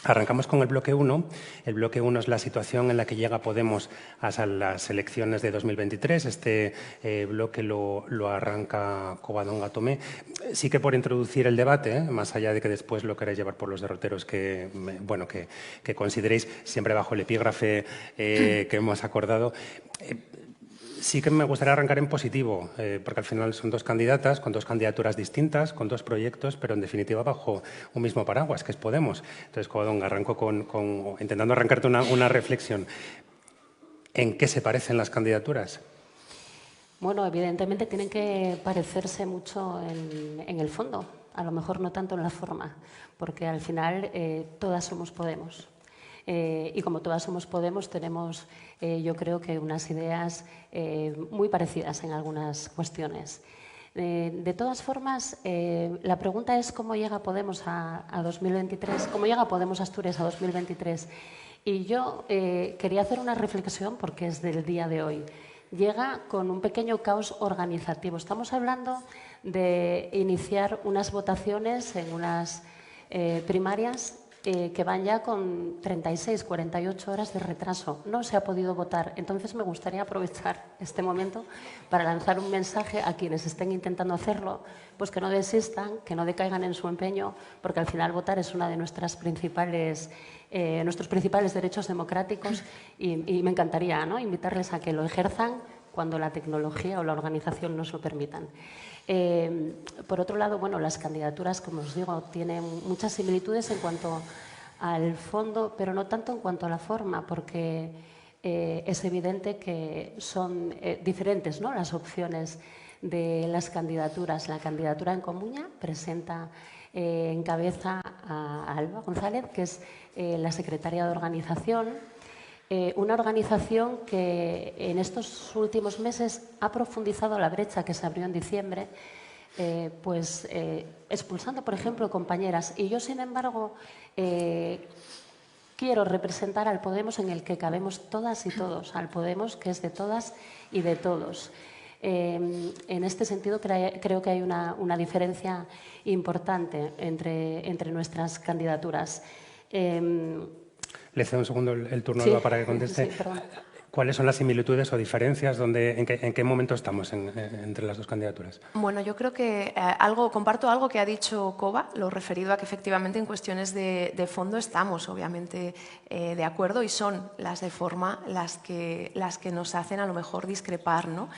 Arrancamos con el bloque 1. El bloque 1 es la situación en la que llega Podemos hasta las elecciones de 2023. Este bloque lo arranca Covadonga Tomé. Sí que por introducir el debate, más allá de que después lo queráis llevar por los derroteros que consideréis, siempre bajo el epígrafe que hemos acordado. Sí que me gustaría arrancar en positivo, porque al final son dos candidatas, con dos candidaturas distintas, con dos proyectos, pero en definitiva bajo un mismo paraguas, que es Podemos. Entonces, Covadonga, arranco intentando arrancarte una reflexión. ¿En qué se parecen las candidaturas? Bueno, evidentemente tienen que parecerse mucho en el fondo, a lo mejor no tanto en la forma, porque al final todas somos Podemos. Y como todas somos Podemos, tenemos, yo creo que unas ideas muy parecidas en algunas cuestiones. De todas formas, la pregunta es cómo llega Podemos a 2023, cómo llega Podemos Asturias a 2023. Y yo quería hacer una reflexión porque es del día de hoy. Llega con un pequeño caos organizativo. Estamos hablando de iniciar unas votaciones en unas primarias que van ya con 36, 48 horas de retraso. No se ha podido votar. Entonces, me gustaría aprovechar este momento para lanzar un mensaje a quienes estén intentando hacerlo, pues que no desistan, que no decaigan en su empeño, porque al final votar es una de nuestros principales derechos democráticos y me encantaría, ¿no?, invitarles a que lo ejerzan cuando la tecnología o la organización nos lo permitan. Por otro lado, bueno, las candidaturas, como os digo, tienen muchas similitudes en cuanto al fondo, pero no tanto en cuanto a la forma, porque es evidente que son diferentes, ¿no?, las opciones de las candidaturas. La candidatura en Comuña presenta encabeza a Alba González, que es la secretaria de organización. Una organización que en estos últimos meses ha profundizado la brecha que se abrió en diciembre, expulsando, por ejemplo, compañeras. Y yo, sin embargo, quiero representar al Podemos en el que cabemos todas y todos, al Podemos que es de todas y de todos. En este sentido, creo que hay una diferencia importante entre nuestras candidaturas. Le cedo un segundo el turno a Sí, Alba para que conteste. sí, perdón. ¿Cuáles son las similitudes o diferencias? ¿En qué momento estamos entre las dos candidaturas? Bueno, yo creo que comparto algo que ha dicho Cova, lo referido a que efectivamente en cuestiones de fondo estamos obviamente de acuerdo, y son las de forma las que nos hacen a lo mejor discrepar, ¿no?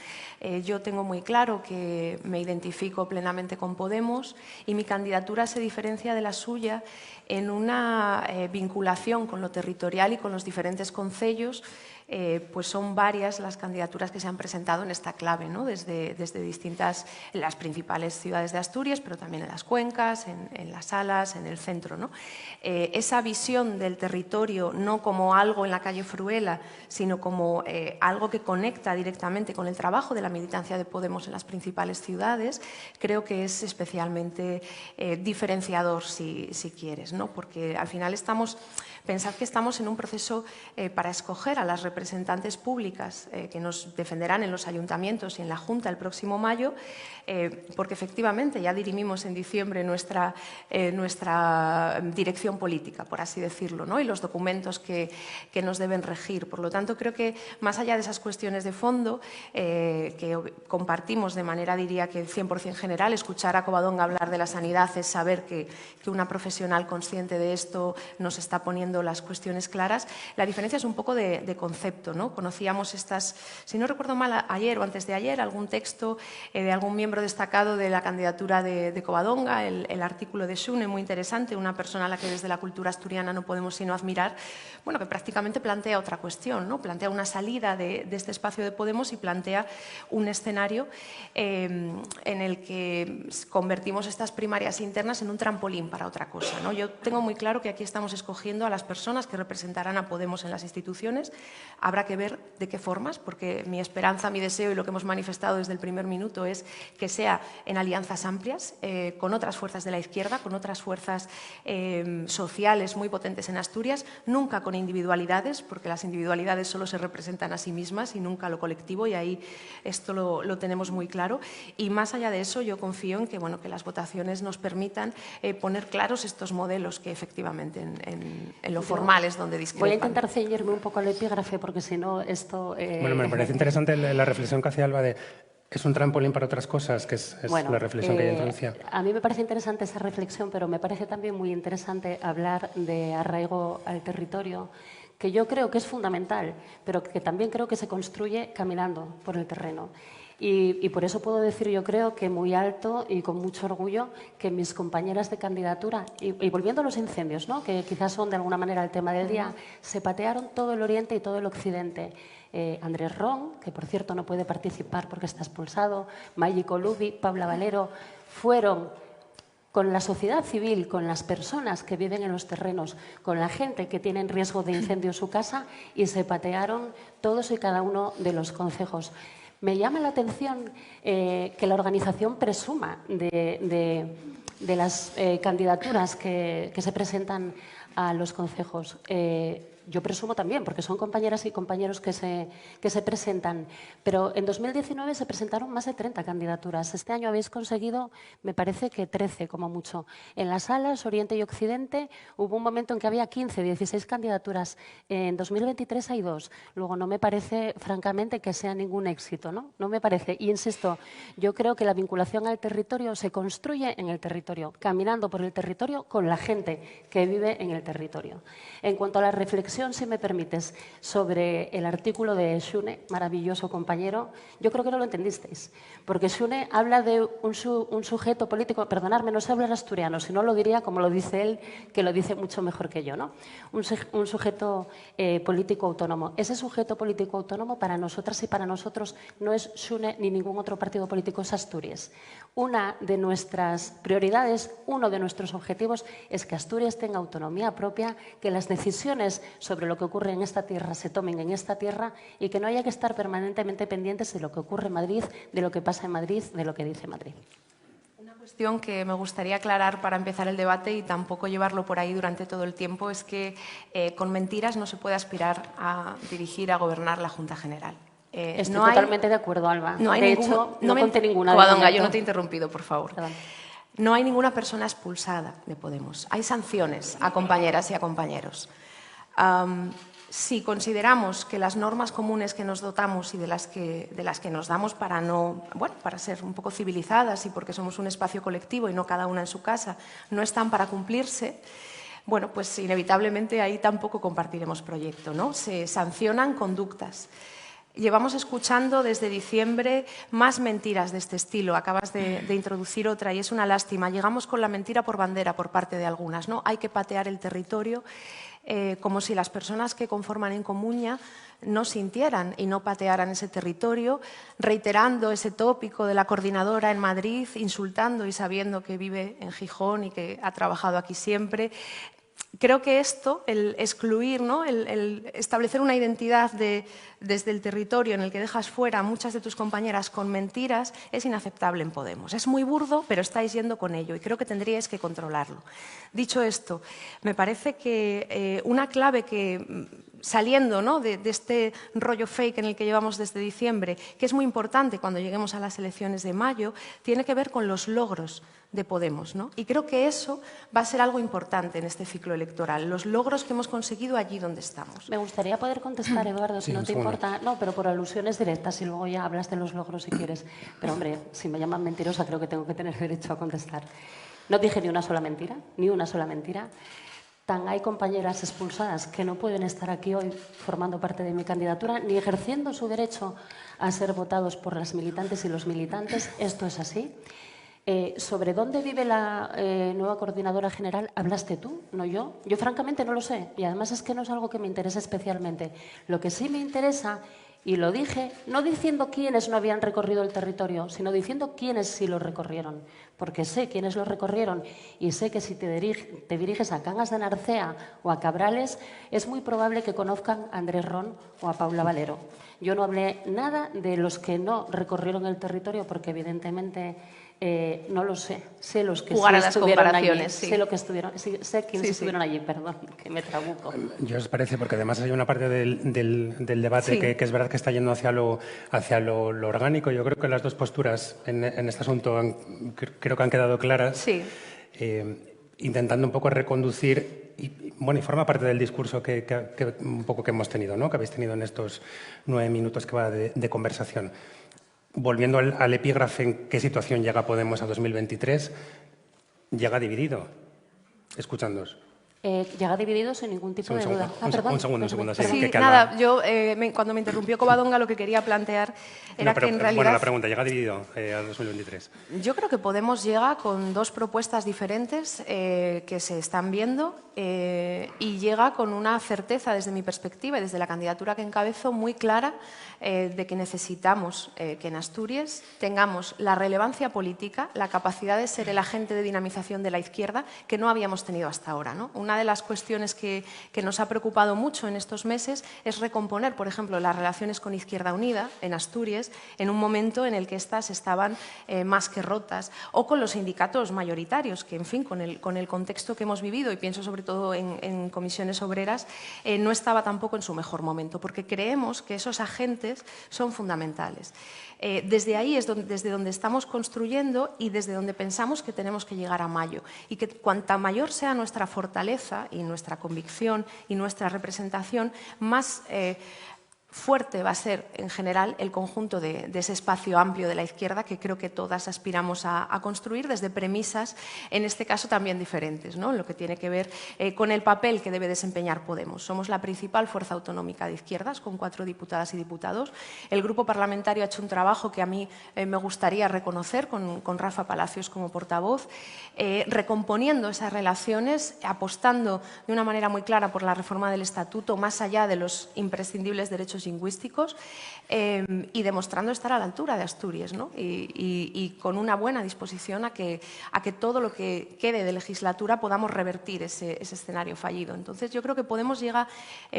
Yo tengo muy claro que me identifico plenamente con Podemos y mi candidatura se diferencia de la suya en una vinculación con lo territorial y con los diferentes concellos. Pues son varias las candidaturas que se han presentado en esta clave, ¿no?, desde distintas, en las principales ciudades de Asturias, pero también en las cuencas, en las salas, en el centro, ¿no? Esa visión del territorio no como algo en la calle Fruela, sino como algo que conecta directamente con el trabajo de la militancia de Podemos en las principales ciudades, creo que es especialmente diferenciador, si quieres, ¿no? Porque al final pensad que estamos en un proceso para escoger a las representantes públicas que nos defenderán en los ayuntamientos y en la Junta el próximo mayo, porque efectivamente ya dirimimos en diciembre nuestra dirección política, por así decirlo, ¿no?, y los documentos que nos deben regir. Por lo tanto, creo que más allá de esas cuestiones de fondo que compartimos de manera, diría que 100% general, escuchar a Covadonga hablar de la sanidad es saber que una profesional consciente de esto nos está poniendo las cuestiones claras. La diferencia es un poco de concepto, ¿no? Conocíamos si no recuerdo mal, ayer o antes de ayer, algún texto de algún miembro destacado de la candidatura de Covadonga, el artículo de Xune, muy interesante, una persona a la que desde la cultura asturiana no podemos sino admirar, bueno, que prácticamente plantea otra cuestión, ¿no? Plantea una salida de este espacio de Podemos y plantea un escenario en el que convertimos estas primarias internas en un trampolín para otra cosa, ¿no? Yo tengo muy claro que aquí estamos escogiendo a las personas que representarán a Podemos en las instituciones. Habrá que que ver de qué formas, porque mi esperanza, mi deseo y lo que hemos manifestado desde el primer minuto es que sea en alianzas amplias, con otras fuerzas de la izquierda, con otras fuerzas sociales muy potentes en Asturias, nunca con individualidades, porque las individualidades solo se representan a sí mismas y nunca lo colectivo, y ahí esto lo tenemos muy claro. Y más allá de eso, yo confío en que, bueno, que las votaciones nos permitan poner claros estos modelos que efectivamente en lo formal es donde discrepan. Voy a intentar ceñirme un poco al epígrafe porque si no esto... Bueno, me parece interesante la reflexión que hacía Alba de es un trampolín para otras cosas, que es bueno, la reflexión que ella introducía. A mí me parece interesante esa reflexión, pero me parece también muy interesante hablar de arraigo al territorio, que yo creo que es fundamental, pero que también creo que se construye caminando por el terreno. Y por eso puedo decir, yo creo que muy alto y con mucho orgullo, que mis compañeras de candidatura, y volviendo a los incendios, ¿no?, que quizás son de alguna manera el tema del día, se patearon todo el oriente y todo el occidente. Andrés Ron, que por cierto no puede participar porque está expulsado, Maggi Colubi, Paula Valero, fueron con la sociedad civil, con las personas que viven en los terrenos, con la gente que tiene en riesgo de incendio en su casa, y se patearon todos y cada uno de los concejos. Me llama la atención que la organización presuma de las candidaturas que se presentan a los concejos. Yo presumo también, porque son compañeras y compañeros que se presentan. Pero en 2019 se presentaron más de 30 candidaturas. Este año habéis conseguido, me parece que 13 como mucho. En las salas, Oriente y Occidente, hubo un momento en que había 15, 16 candidaturas. En 2023 hay 2. Luego, no me parece, francamente, que sea ningún éxito, ¿no? No me parece. Y insisto, yo creo que la vinculación al territorio se construye en el territorio, caminando por el territorio con la gente que vive en el territorio. En cuanto a la reflexión, si me permites, sobre el artículo de Xune, maravilloso compañero, yo creo que no lo entendisteis, porque Xune habla de un sujeto político, perdonadme, no sé hablar asturiano, si no lo diría como lo dice él, que lo dice mucho mejor que yo, ¿no? Un sujeto político autónomo. Ese sujeto político autónomo para nosotras y para nosotros no es Xune ni ningún otro partido político, es Asturias. Una de nuestras prioridades, uno de nuestros objetivos es que Asturias tenga autonomía propia, que las decisiones sobre lo que ocurre en esta tierra se tomen en esta tierra y que no haya que estar permanentemente pendientes de lo que ocurre en Madrid, de lo que pasa en Madrid, de lo que dice Madrid. Una cuestión que me gustaría aclarar para empezar el debate y tampoco llevarlo por ahí durante todo el tiempo es que con mentiras no se puede aspirar a dirigir, a gobernar la Junta General. Estoy totalmente de acuerdo, Alba. No hay de hecho, no conté ninguna. Covadonga, yo no te he interrumpido, por favor. Perdón. No hay ninguna persona expulsada de Podemos. Hay sanciones a compañeras y a compañeros. Si consideramos que las normas comunes que nos dotamos y de las que nos damos para ser un poco civilizadas y porque somos un espacio colectivo y no cada una en su casa, no están para cumplirse, bueno, pues inevitablemente ahí tampoco compartiremos proyecto, ¿no? Se sancionan conductas. Llevamos escuchando desde diciembre más mentiras de este estilo. Acabas de introducir otra y es una lástima. Llegamos con la mentira por bandera por parte de algunas, ¿no? Hay que patear el territorio, como si las personas que conforman En Comuña no sintieran y no patearan ese territorio, reiterando ese tópico de la coordinadora en Madrid, insultando y sabiendo que vive en Gijón y que ha trabajado aquí siempre. Creo que esto, el excluir, ¿no?, el establecer una identidad desde el territorio en el que dejas fuera a muchas de tus compañeras con mentiras, es inaceptable en Podemos. Es muy burdo, pero estáis yendo con ello y creo que tendríais que controlarlo. Dicho esto, me parece que una clave que, saliendo, ¿no?, de este rollo fake en el que llevamos desde diciembre, que es muy importante cuando lleguemos a las elecciones de mayo, tiene que ver con los logros de Podemos, ¿no? Y creo que eso va a ser algo importante en este ciclo electoral, los logros que hemos conseguido allí donde estamos. Me gustaría poder contestar, Eduardo, si no te importa. No, pero por alusiones directas y luego ya hablas de los logros si quieres. Pero, hombre, si me llaman mentirosa creo que tengo que tener derecho a contestar. No dije ni una sola mentira, ni una sola mentira. Tan hay compañeras expulsadas que no pueden estar aquí hoy formando parte de mi candidatura ni ejerciendo su derecho a ser votados por las militantes y los militantes. Esto es así. Sobre dónde vive la nueva coordinadora general, hablaste tú, no yo. Yo francamente no lo sé y además es que no es algo que me interese especialmente. Lo que sí me interesa Y lo dije, no diciendo quiénes no habían recorrido el territorio, sino diciendo quiénes sí lo recorrieron. Porque sé quiénes lo recorrieron y sé que si te diriges a Cangas de Narcea o a Cabrales, es muy probable que conozcan a Andrés Ron o a Paula Valero. Yo no hablé nada de los que no recorrieron el territorio porque evidentemente no lo sé. Sé los que Jugar sí a las estuvieron allí. comparaciones, sí. Sé lo que estuvieron, sé quiénes Sí, estuvieron allí, perdón, que me trabuco. ¿Yo os parece? Porque además hay una parte del debate Sí. que es verdad que está yendo hacia lo orgánico. Yo creo que las dos posturas en este asunto creo que han quedado claras. Sí. Intentando un poco reconducir, y forma parte del discurso que un poco que hemos tenido, ¿no? Que habéis tenido en estos 9 minutos que va de conversación. Volviendo al epígrafe, ¿en qué situación llega Podemos a 2023? Llega dividido. Escuchándoos. Llega dividido sin ningún tipo de duda. Un segundo. Sí, nada, yo cuando me interrumpió Covadonga lo que quería plantear era que en realidad... Bueno, la pregunta, ¿llega dividido a 2023? Yo creo que Podemos llega con dos propuestas diferentes que se están viendo y llega con una certeza desde mi perspectiva y desde la candidatura que encabezo muy clara de que necesitamos que en Asturias tengamos la relevancia política, la capacidad de ser el agente de dinamización de la izquierda que no habíamos tenido hasta ahora, ¿no? Una de las cuestiones que nos ha preocupado mucho en estos meses es recomponer, por ejemplo, las relaciones con Izquierda Unida en Asturias en un momento en el que éstas estaban más que rotas, o con los sindicatos mayoritarios, que, en fin, con el contexto que hemos vivido, y pienso sobre todo en comisiones obreras, no estaba tampoco en su mejor momento, porque creemos que esos agentes son fundamentales. Desde ahí es desde donde estamos construyendo y desde donde pensamos que tenemos que llegar a mayo. Y que cuanta mayor sea nuestra fortaleza y nuestra convicción y nuestra representación, más fuerte va a ser en general el conjunto de ese espacio amplio de la izquierda que creo que todas aspiramos a construir desde premisas, en este caso también diferentes, ¿no? Lo que tiene que ver con el papel que debe desempeñar Podemos. Somos la principal fuerza autonómica de izquierdas, con 4 diputadas y diputados. El grupo parlamentario ha hecho un trabajo que a mí me gustaría reconocer con Rafa Palacios como portavoz, recomponiendo esas relaciones, apostando de una manera muy clara por la reforma del Estatuto, más allá de los imprescindibles derechos lingüísticos, y demostrando estar a la altura de Asturias, ¿no? y con una buena disposición a que todo lo que quede de legislatura podamos revertir ese escenario fallido. Entonces, yo creo que Podemos llega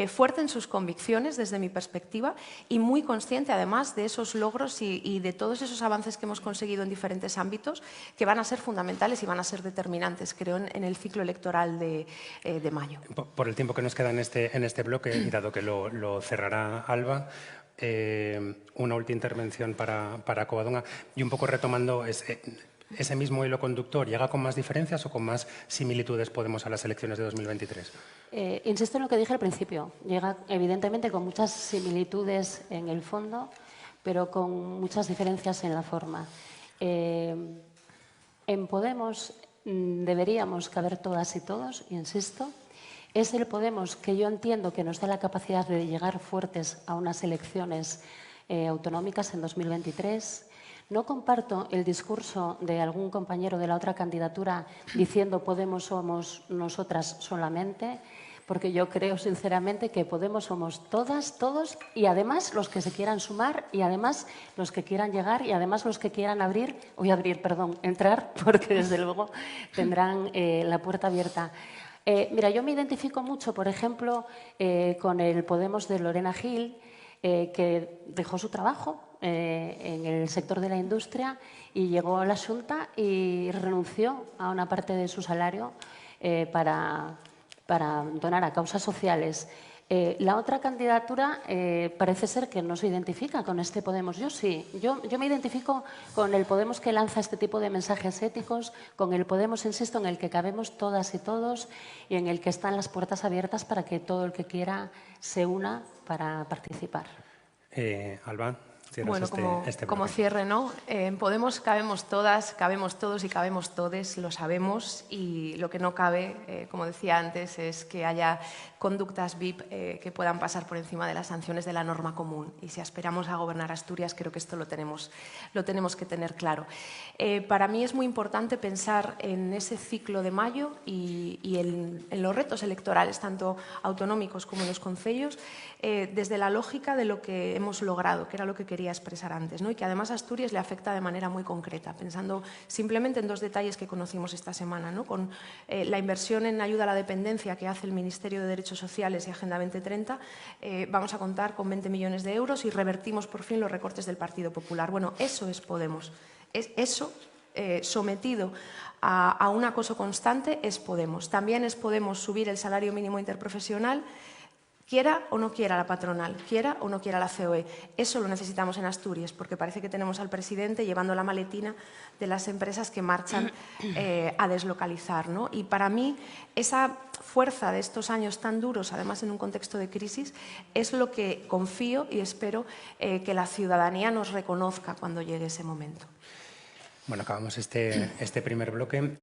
fuerte en sus convicciones, desde mi perspectiva, y muy consciente, además, de esos logros y de todos esos avances que hemos conseguido en diferentes ámbitos, que van a ser fundamentales y van a ser determinantes, creo, en el ciclo electoral de mayo. Por el tiempo que nos queda en este bloque, y dado que lo cerrará Alba, una última intervención para Covadonga, y un poco retomando ese mismo hilo conductor, ¿llega con más diferencias o con más similitudes Podemos a las elecciones de 2023? Insisto en lo que dije al principio. Llega evidentemente con muchas similitudes en el fondo, pero con muchas diferencias en la forma. En Podemos deberíamos caber todas y todos, insisto. Es el Podemos que yo entiendo que nos da la capacidad de llegar fuertes a unas elecciones autonómicas en 2023. No comparto el discurso de algún compañero de la otra candidatura diciendo Podemos somos nosotras solamente, porque yo creo sinceramente que Podemos somos todas, todos, y además los que se quieran sumar, y además los que quieran llegar, y además los que quieran entrar, porque desde luego tendrán la puerta abierta. Mira, yo me identifico mucho, por ejemplo, con el Podemos de Lorena Gil, que dejó su trabajo en el sector de la industria y llegó a la Xunta y renunció a una parte de su salario para donar a causas sociales. La otra candidatura parece ser que no se identifica con este Podemos. Yo sí. Yo me identifico con el Podemos que lanza este tipo de mensajes éticos, con el Podemos, insisto, en el que cabemos todas y todos y en el que están las puertas abiertas para que todo el que quiera se una para participar. Alba, Bueno, como cierre, ¿no? En Podemos cabemos todas, cabemos todos y cabemos todes, lo sabemos, y lo que no cabe, como decía antes, es que haya conductas VIP que puedan pasar por encima de las sanciones de la norma común. Y si aspiramos a gobernar Asturias, creo que esto lo tenemos que tener claro. Para mí es muy importante pensar en ese ciclo de mayo y en los retos electorales, tanto autonómicos como en los concellos, desde la lógica de lo que hemos logrado, que era lo que quería expresar antes, ¿no? Y que además a Asturias le afecta de manera muy concreta, pensando simplemente en dos detalles que conocimos esta semana, ¿no? Con la inversión en ayuda a la dependencia que hace el Ministerio de Derechos Sociales y Agenda 2030, vamos a contar con 20 millones de euros y revertimos por fin los recortes del Partido Popular. Bueno, eso es Podemos. Eso, sometido a un acoso constante, es Podemos. También es Podemos subir el salario mínimo interprofesional, quiera o no quiera la patronal, quiera o no quiera la COE. Eso lo necesitamos en Asturias, porque parece que tenemos al presidente llevando la maletina de las empresas que marchan a deslocalizar, ¿no? Y para mí, esa fuerza de estos años tan duros, además en un contexto de crisis, es lo que confío y espero que la ciudadanía nos reconozca cuando llegue ese momento. Bueno, acabamos este primer bloque.